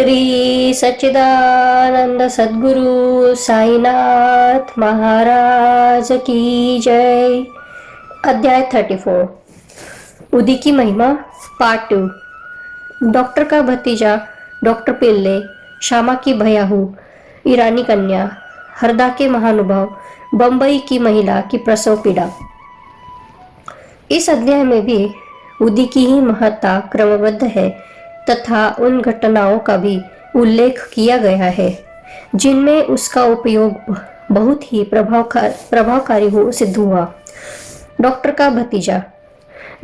श्री सच्चिदानंद सद्गुरु साईनाथ महाराज की जय। अध्याय 34 उदी की महिमा पार्ट 2। डॉक्टर का भतीजा डॉक्टर पिल्ले, श्यामा की भयाहू, ईरानी कन्या, हरदा के महानुभाव, बंबई की महिला की प्रसव पीड़ा। इस अध्याय में भी उदी की ही महत्ता क्रमबद्ध है तथा उन घटनाओं का भी उल्लेख किया गया है जिनमें उसका उपयोग बहुत ही प्रभावकारी सिद्ध हुआ। डॉक्टर का भतीजा।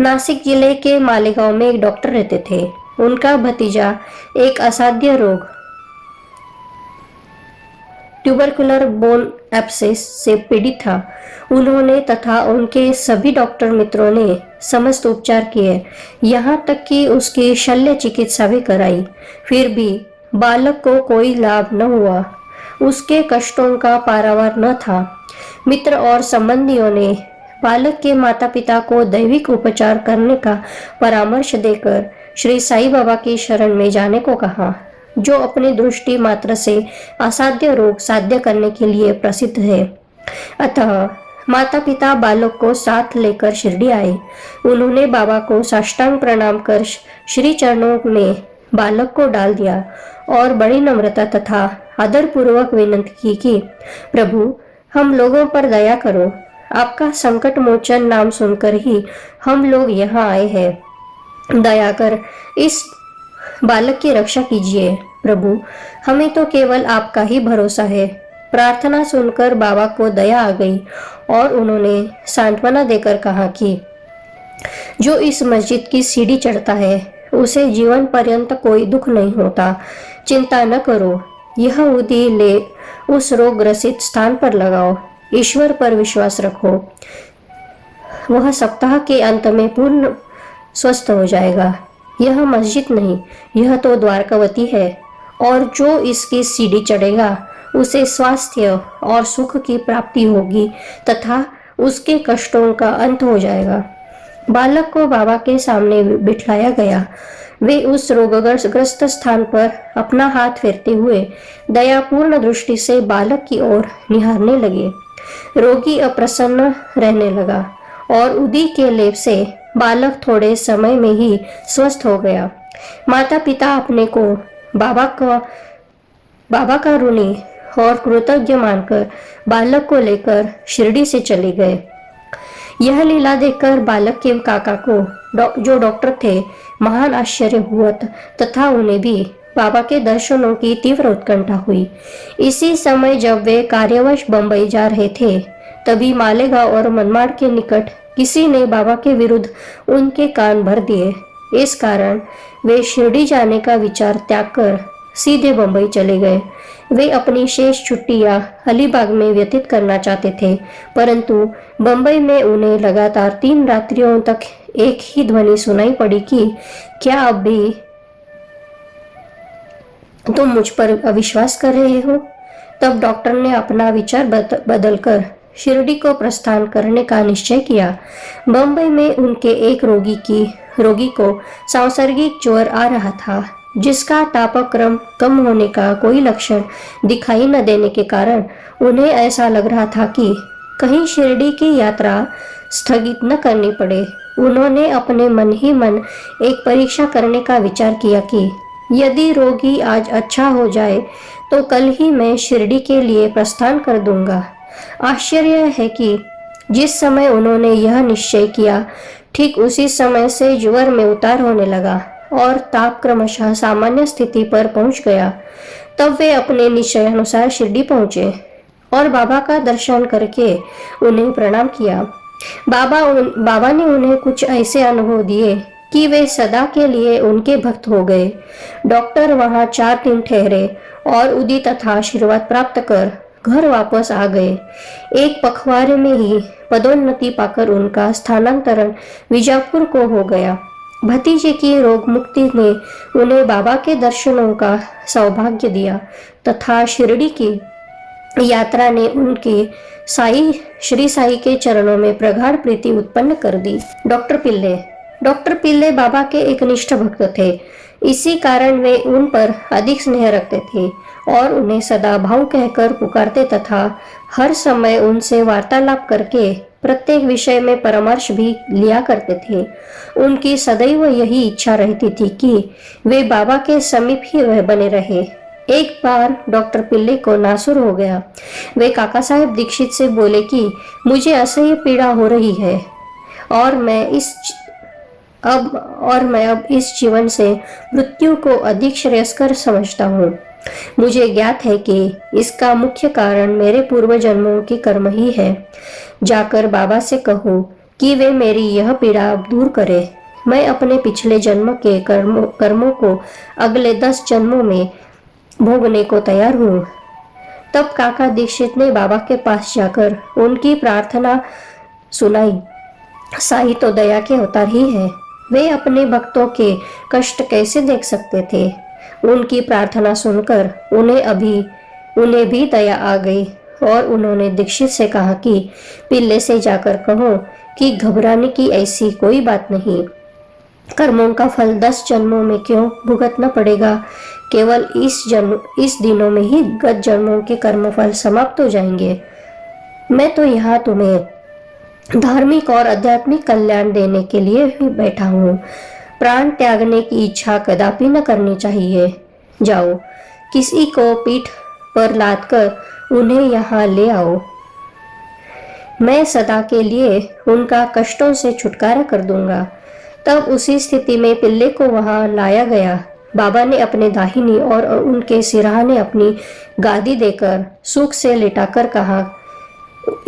नासिक जिले के मालेगांव में एक डॉक्टर रहते थे। उनका भतीजा एक असाध्य रोग ट्यूबरकुलर बोन एब्सेस से पीड़ित था। उन्होंने तथा उनके सभी डॉक्टर मित्रों ने समस्त उपचार किए, यहाँ तक कि उसकी शल्य चिकित्सा भी कराई, फिर भी बालक को कोई लाभ न हुआ। उसके कष्टों का पारावार न था। मित्र और संबंधियों ने बालक के माता पिता को दैविक उपचार करने का परामर्श देकर श्री साईं बाबा की शरण में जाने को कहा, जो अपनी दृष्टि मात्र से असाध्य रोग साध्य करने के लिए प्रसिद्ध है। अतः माता पिता बालक को साथ लेकर शिरडी आए। उन्होंने बाबा को साष्टांग प्रणाम कर श्री चरणों में बालक को डाल दिया और बड़ी नम्रता तथा आदर पूर्वक विनती की कि प्रभु, हम लोगों पर दया करो। आपका संकट मोचन नाम सुनकर ही हम लोग यहाँ आए हैं। दया कर इस बालक की रक्षा कीजिए प्रभु, हमें तो केवल आपका ही भरोसा है। प्रार्थना सुनकर बाबा को दया आ गई और उन्होंने सांत्वना देकर कहा कि जो इस मस्जिद की सीढ़ी चढ़ता है उसे जीवन पर्यंत कोई दुख नहीं होता। चिंता न करो, यह उदी ले उस रोग ग्रसित स्थान पर लगाओ, ईश्वर पर विश्वास रखो, वह सप्ताह के अंत में पूर्ण स्वस्थ हो जाएगा। यह मस्जिद नहीं, यह तो द्वारकावती है और जो इसकी सीढ़ी चढ़ेगा उसे स्वास्थ्य और सुख की प्राप्ति होगी तथा उसके कष्टों का अंत हो जाएगा। बालक को बाबा के सामने बिठाया गया। वे उस रोगग्रस्त स्थान पर अपना हाथ फेरते हुए दयापूर्ण दृष्टि से बालक की ओर निहारने लगे। रोगी अप्रसन्न रहने लगा और उदी के लेप से बालक थोड़े समय में ही स्वस्थ हो गया। माता पिता अपने को बाबा का ऋणी और कृतज्ञ मानकर बालक को लेकर शिरडी से चले गए। यह लीला देखकर बालक के काका को, जो डॉक्टर थे, महान आश्चर्य हुआ तथा उन्हें भी बाबा के दर्शनों की तीव्र उत्कंठा हुई। इसी समय जब वे कार्यवश बंबई जा रहे थे, तभी मालेगांव और मनमाड़ के निकट किसी ने बाबा के विरुद्ध उनके कान भर दिए। इस कारण वे शिरडी जाने का विचार त्याग कर सीधे बंबई चले गए। वे अपनी शेष छुट्टियां अलीबाग में व्यतीत करना चाहते थे, परंतु बंबई में उन्हें लगातार 3 रात्रियों तक एक ही ध्वनि सुनाई पड़ी कि क्या अब भी तुम मुझ पर अविश्वास कर रहे हो? तब डॉक्टर ने अपना विचार बदलकर शिरडी को प्रस्थान करने का निश्चय किया। बंबई में उनके एक रोगी को सांसर्गिक ज्वर आ रहा था, जिसका तापक्रम कम होने का कोई लक्षण दिखाई न देने के कारण उन्हें ऐसा लग रहा था कि कहीं शिरडी की यात्रा स्थगित न करनी पड़े। उन्होंने अपने मन ही मन एक परीक्षा करने का विचार किया कि यदि रोगी आज अच्छा हो जाए तो कल ही मैं शिरडी के लिए प्रस्थान कर दूंगा। आश्चर्य है कि जिस समय उन्होंने यह निश्चय किया, ठीक उसी समय से ज्वर में उतार होने लगा और ताप क्रमशः सामान्य स्थिति पर पहुंच गया। तब वे अपने निश्चयानुसार शिरडी पहुंचे और बाबा का दर्शन करके उन्हें प्रणाम किया। बाबा ने उन्हें कुछ ऐसे अनुभव दिए कि वे सदा के लिए उनके भक्त हो गए। डॉक्टर वहां 4 दिन ठहरे और उदी तथा आशीर्वाद प्राप्त कर घर वापस आ गए। एक पखवाड़े में ही पदोन्नति पाकर उनका स्थानांतरण विजापुर को हो गया। भतीजे की रोग मुक्ति ने उन्हें बाबा के दर्शनों का सौभाग्य दिया तथा शिरडी की यात्रा ने उनके श्री साई के चरणों में प्रगाढ़ प्रीति उत्पन्न कर दी। डॉक्टर पिल्ले। डॉक्टर पिल्ले बाबा के एक निष्ठ भक्त थे। इसी कारण वे उन पर अधिक स्नेह रखते थे और उन्हें सदा भाऊ कहकर पुकारते तथा हर समय उनसे वार्तालाप करके प्रत्येक विषय में परामर्श भी लिया करते थे। उनकी सदैव यही इच्छा रहती थी कि वे बाबा के समीप ही वह बने रहे। एक बार डॉक्टर पिल्ले को नासुर हो गया। वे काका साहेब दीक्षित से बोले कि मुझे असह्य पीड़ा हो रही है और मैं अब इस जीवन से मृत्यु को अधिक श्रेयस्कर समझता हूँ। मुझे ज्ञात है कि इसका मुख्य कारण मेरे पूर्व जन्मों की कर्म ही है। जाकर बाबा से कहो कि वे मेरी यह पीड़ा दूर करे। मैं अपने पिछले जन्म के कर्मों को अगले 10 जन्मों में भोगने को तैयार हूँ। तब काका दीक्षित ने बाबा के पास जाकर उनकी प्रार्थना सुनाई। साई तो दया के अवतार ही है, वे अपने भक्तों के कष्ट कैसे देख सकते थे। उनकी प्रार्थना सुनकर उन्हें भी दया आ गई और उन्होंने दीक्षित से कहा कि पिल्ले से जाकर कहो कि घबराने की ऐसी कोई बात नहीं। कर्मों का फल 10 जन्मों में क्यों भुगतना पड़ेगा, केवल इस दिनों में ही गत जन्मों के कर्मफल समाप्त हो जाएंगे। मैं तो यहाँ तुम्हें धार्मिक और आध्यात्मिक कल्याण देने के लिए ही बैठा हूँ। प्राण त्यागने की इच्छा कदापि न करनी चाहिए। जाओ, किसी को पीठ पर लादकर उन्हें यहाँ ले आओ। मैं सदा के लिए उनका कष्टों से छुटकारा कर दूंगा। तब उसी स्थिति में पिल्ले को वहां लाया गया। बाबा ने अपने दाहिनी और उनके सिरहाने अपनी गादी देकर सुख से लिटाकर कहा,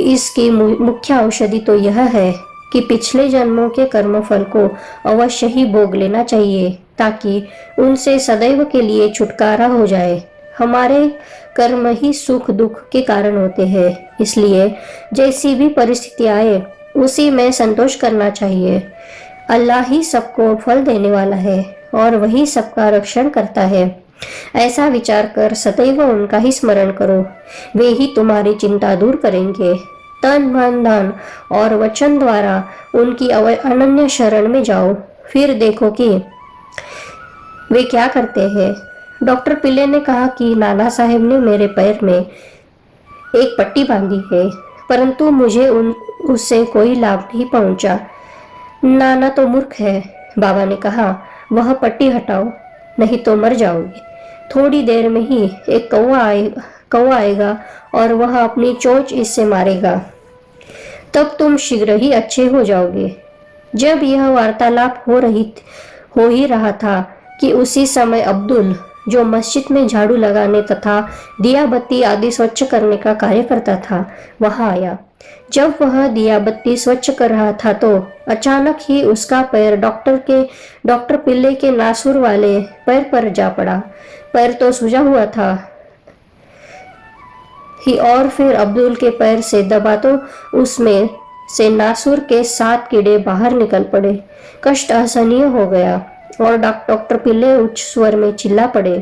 इसकी मुख्य औषधि तो यह है कि पिछले जन्मों के कर्मफल को अवश्य ही भोग लेना चाहिए ताकि उनसे सदैव के लिए छुटकारा हो जाए। हमारे कर्म ही सुख दुख के कारण होते हैं, इसलिए जैसी भी परिस्थिति आए उसी में संतोष करना चाहिए। अल्लाह ही सबको फल देने वाला है और वही सबका रक्षण करता है। ऐसा विचार कर सदैव उनका ही स्मरण करो, वे ही तुम्हारी चिंता दूर करेंगे। तन मन धन और वचन द्वारा उनकी अनन्य शरण में जाओ, फिर देखो कि वे क्या करते हैं। डॉक्टर पिल्ले ने कहा कि नाना साहेब ने मेरे पैर में एक पट्टी बांधी है, परंतु मुझे उससे कोई लाभ नहीं पहुंचा। नाना तो मूर्ख है। बाबा ने कहा, वह पट्टी हटाओ, नहीं तो मर जाओगे। थोड़ी देर में ही एक कौवा आएगा और वह अपनी चोंच इससे मारेगा, तब तुम शीघ्र ही अच्छे हो जाओगे। जब यह वार्तालाप हो ही रहा था कि उसी समय अब्दुल, जो मस्जिद में झाड़ू लगाने तथा दिया बत्ती आदि स्वच्छ करने का कार्य करता था, वहां आया। जब वह दिया बत्ती स्वच्छ कर रहा था तो अचानक ही उसका पैर डॉक्टर पिल्ले के नासुर वाले पैर पर जा पड़ा। पैर तो सूजा हुआ था ही और फिर अब्दुल के पैर से दबा तो उसमें से नासुर के 7 कीड़े बाहर निकल पड़े। कष्ट असहनीय हो गया और डॉक्टर पिल्ले उच्च स्वर में चिल्ला पड़े,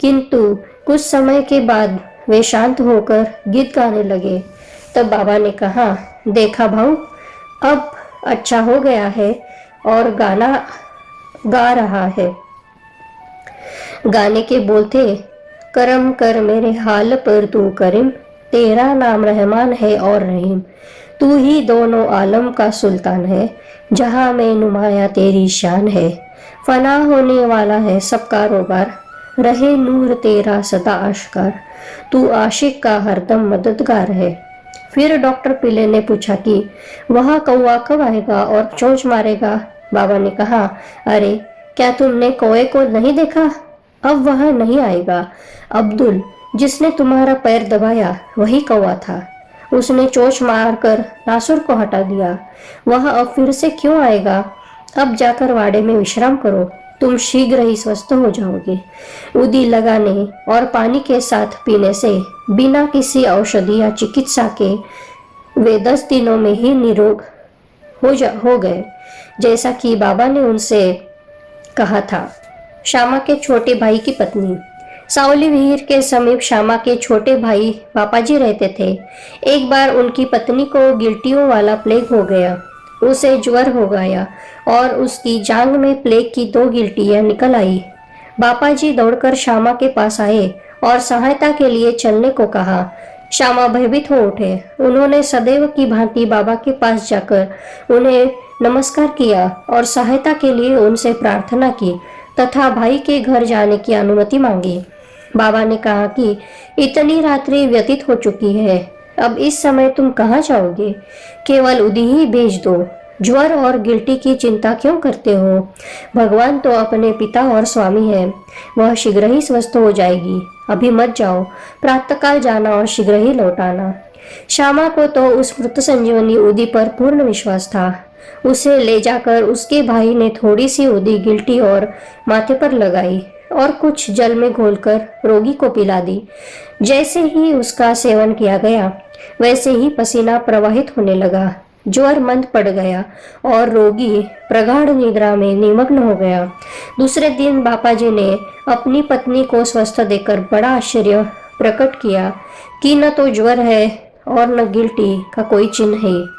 किंतु कुछ समय के बाद वे शांत होकर गीत गाने लगे। तब बाबा ने कहा, देखा भाऊ, अब अच्छा हो गया है और गाना गा रहा है। गाने के बोल थे, करम कर मेरे हाल पर तू करीम, तेरा नाम रहमान है और रहीम, तू ही दोनों आलम का सुल्तान है, जहां में नुमाया तेरी शान है, फना होने वाला है सब कारोबार, रहे नूर तेरा सदा आश्कार, तू आशिक का हरदम मददगार है। फिर डॉक्टर पिल्ले ने पूछा कि वह कौवा कब आएगा और चोंच मारेगा। बाबा ने कहा, अरे क्या तुमने कौवे को नहीं देखा? अब वह नहीं आएगा। अब्दुल, जिसने तुम्हारा पैर दबाया, वही कौवा था। उसने चोंच मारकर नासुर को हटा दिया। वह अब फिर से क्यों आएगा? अब जाकर वाड़े में विश्राम करो, तुम शीघ्र ही स्वस्थ हो जाओगे। उदी लगाने और पानी के साथ पीने से बिना किसी औषधि या चिकित्सा के वे 10 दिनों में ही निरोग हो गए, जैसा कि बाबा ने उनसे कहा था। श्यामा के छोटे भाई की पत्नी। सावली विहीर के समीप श्यामा के छोटे भाई पापाजी रहते थे। एक बार उनकी पत्नी को गिल्टियों वाला प्लेग हो गया। उसे ज्वर हो गया और उसकी जांघ में प्लेग की 2 गिल्टियां निकल आई। बापा जी दौड़कर श्यामा के पास आए और सहायता के लिए चलने को कहा। श्यामा भयभीत हो उठे। उन्होंने सदैव की भांति बाबा के पास जाकर उन्हें नमस्कार किया और सहायता के लिए उनसे प्रार्थना की तथा भाई के घर जाने की अनुमति मांगी। बाबा ने कहा कि इतनी रात्रि व्यतीत हो चुकी है, अब इस समय तुम कहाँ जाओगे? केवल उदी ही भेज दो। ज्वर और गिल्टी की चिंता क्यों करते हो? भगवान तो अपने पिता और स्वामी है, वह शीघ्र ही स्वस्थ हो जाएगी। अभी मत जाओ, प्रातःकाल जाना और शीघ्र ही लौट आना। श्यामा को तो उस मृत संजीवनी उदी पर पूर्ण विश्वास था। उसे ले जाकर उसके भाई ने थोड़ी सी उदी गिल्टी और माथे पर लगाई और कुछ जल में घोलकर रोगी को पिला दी। जैसे ही उसका सेवन किया गया, वैसे ही पसीना प्रवाहित होने लगा। ज्वर मंद पड़ गया और रोगी प्रगाढ़ निद्रा में निमग्न हो गया। दूसरे दिन बापा जी ने अपनी पत्नी को स्वस्थ देखकर बड़ा आश्चर्य प्रकट किया कि न तो ज्वर है और न गिल्टी का कोई चिन्ह है।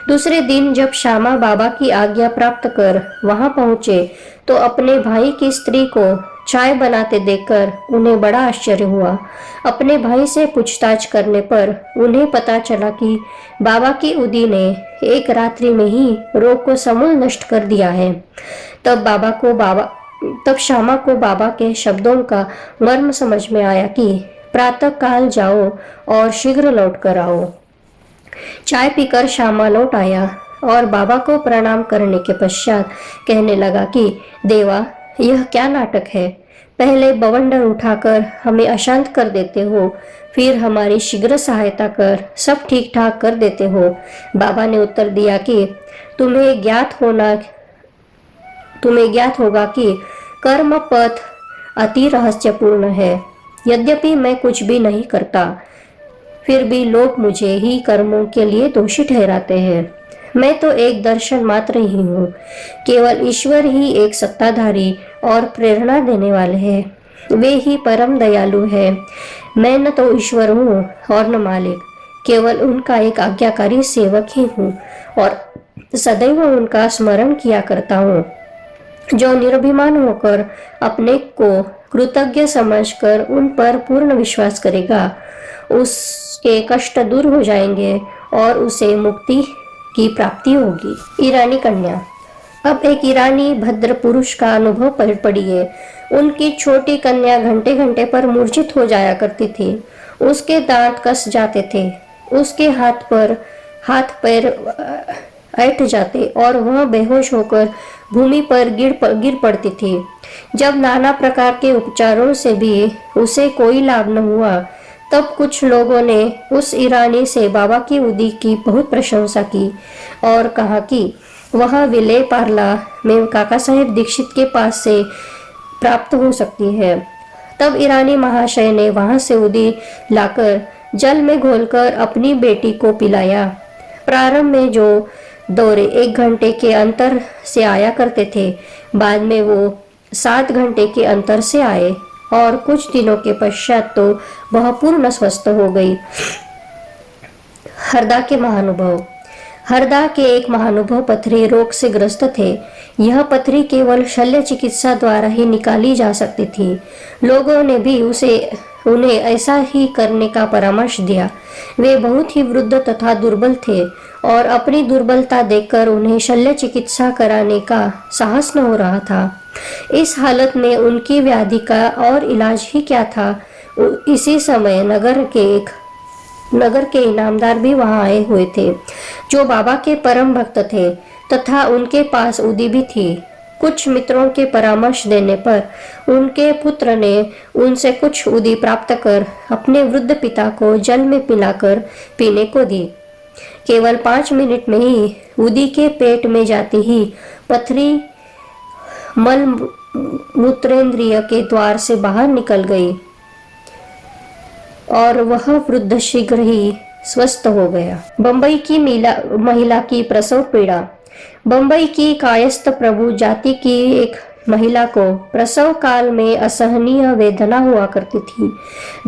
दूसरे दिन जब श्यामा बाबा की आज्ञा प्राप्त कर वहां पहुंचे तो अपने भाई की स्त्री को चाय बनाते देखकर उन्हें बड़ा आश्चर्य हुआ। अपने भाई से पूछताछ करने पर उन्हें पता चला कि बाबा की उदी ने एक रात्रि में ही रोग को समूल नष्ट कर दिया है। तब श्यामा को बाबा के शब्दों का मर्म समझ में आया कि प्रातः काल जाओ और शीघ्र लौट कर आओ। चाय पीकर श्यामा लौट आया और बाबा को प्रणाम करने के पश्चात कहने लगा कि देवा, यह क्या नाटक है? पहले बवंडर उठाकर हमें अशांत कर देते हो, फिर हमारी शीघ्र सहायता कर सब ठीक ठाक कर देते हो। बाबा ने उत्तर दिया कि तुम्हें ज्ञात होगा कि कर्म पथ अति रहस्यपूर्ण है। यद्यपि मैं कुछ भी नहीं करता, फिर भी लोग मुझे ही कर्मों के लिए दोषी ठहराते हैं। मैं तो एक दर्शन मात्र ही हूँ। केवल ईश्वर ही एक सत्ताधारी और प्रेरणा देने वाले हैं। वे ही परम दयालु है। मैं न तो ईश्वर हूँ और न मालिक, केवल उनका एक आज्ञाकारी सेवक ही हूँ और सदैव उनका स्मरण किया करता हूँ। जो निर्भिमान होकर अपने को कृतज्ञ समझकर उन पर पूर्ण विश्वास करेगा, उसके कष्ट दूर हो जाएंगे और उसे मुक्ति की प्राप्ति होगी। ईरानी कन्या। अब एक ईरानी भद्र पुरुष का अनुभव पढ़िए। उनकी छोटी कन्या घंटे घंटे पर मूर्छित हो जाया करती थी। उसके दांत कस जाते थे, उसके हाथ पैर ऐंठ जाते और वह बेहोश होकर भूमि पर गिर पड़ती थी। जब नाना प्रकार के उपचारों से भी उसे कोई लाभ न हुआ, तब कुछ लोगों ने उस ईरानी से बाबा की उदी की बहुत प्रशंसा की और कहा कि वह विले पार्ला में काका साहेब दीक्षित के पास से प्राप्त हो सकती है। तब ईरानी महाशय ने वहां से उदी लाकर जल में घोलकर अपनी बेटी को पिलाया। प्रारंभ में जो दौरे 1 घंटे के अंतर से आया करते थे, बाद में वो 7 घंटे के अंतर से आए और कुछ दिनों के पश्चात तो वह पूर्ण स्वस्थ हो गई। हरदा के महानुभव। हरदा के एक महानुभव पथरी रोग से ग्रस्त थे। यह पथरी केवल शल्य चिकित्सा द्वारा ही निकाली जा सकती थी। लोगों ने भी उन्हें ऐसा ही करने का परामर्श दिया। वे बहुत ही वृद्ध तथा दुर्बल थे और अपनी दुर्बलता देखकर उन्हें शल्य चिकित्सा कराने का साहस न हो रहा था। इस हालत में उनकी व्याधि का और इलाज ही क्या था। इसी समय नगर के इनामदार भी वहां आए हुए थे, जो बाबा के परम भक्त थे तथा उनके पास उदी भी थी। कुछ मित्रों के परामर्श देने पर उनके पुत्र ने उनसे कुछ उदी प्राप्त कर अपने वृद्ध पिता को जल में पिलाकर पीने को दी। केवल 5 मिनट में ही उदी के पेट में जाती ही पथरी मल मूत्रेंद्रिय के द्वार से बाहर निकल गई और वह वृद्ध शीघ्र ही स्वस्थ हो गया। बंबई की महिला की प्रसव पीड़ा। बंबई की कायस्थ प्रभु जाति की एक महिला को प्रसव काल में असहनीय वेदना हुआ करती थी।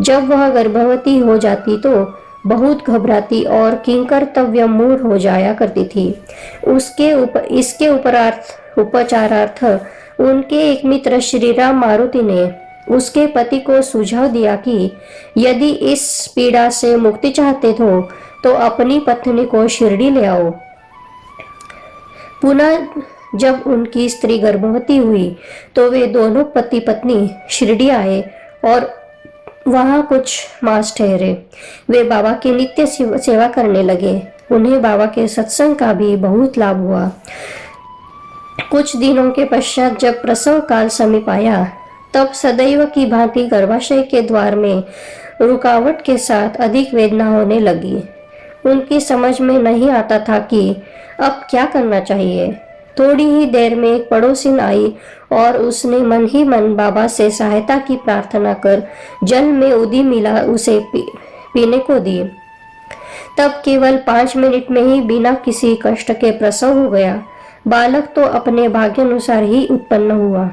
जब वह गर्भवती हो जाती तो बहुत घबराती और किंकर्तव्य मूढ़ हो जाया करती थी। इसके उपचारार्थ उनके एक मित्र श्रीराम मारुति ने उसके पति को सुझाव दिया कि यदि इस पीड़ा से मुक्ति चाहते हो तो अपनी पत्नी को शिरडी ले आओ। पुनः जब उनकी स्त्री गर्भवती हुई तो वे दोनों पति पत्नी शिरडी आए और वहां कुछ मास ठहरे। वे बाबा की नित्य सेवा करने लगे। उन्हें बाबा के सत्संग का भी बहुत लाभ हुआ। कुछ दिनों के पश्चात जब प्रसव काल समीप आया तब सदैव की भांति गर्भाशय के द्वार में रुकावट के साथ अधिक वेदना होने लगी। उनकी समझ में नहीं आता था कि अब क्या करना चाहिए। थोड़ी ही देर में एक पड़ोसिन आई और उसने मन ही मन बाबा से सहायता की प्रार्थना कर जल में उदी मिला उसे पीने को दी। तब केवल 5 मिनट में ही बिना किसी कष्ट के प्रसव हो गया। बालक तो अपने भाग्यानुसार ही उत्पन्न हुआ,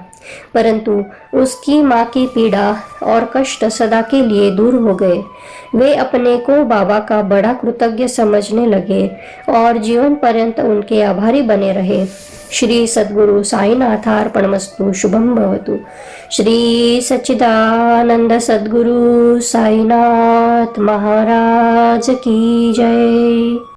परंतु उसकी माँ की पीड़ा और कष्ट सदा के लिए दूर हो गए। वे अपने को बाबा का बड़ा कृतज्ञ समझने लगे और जीवन पर्यंत उनके आभारी बने रहे। श्री सद्गुरु साईनाथार्पणमस्तु। शुभम भवतु। श्री सच्चिदानंद सद्गुरु साईनाथ महाराज की जय।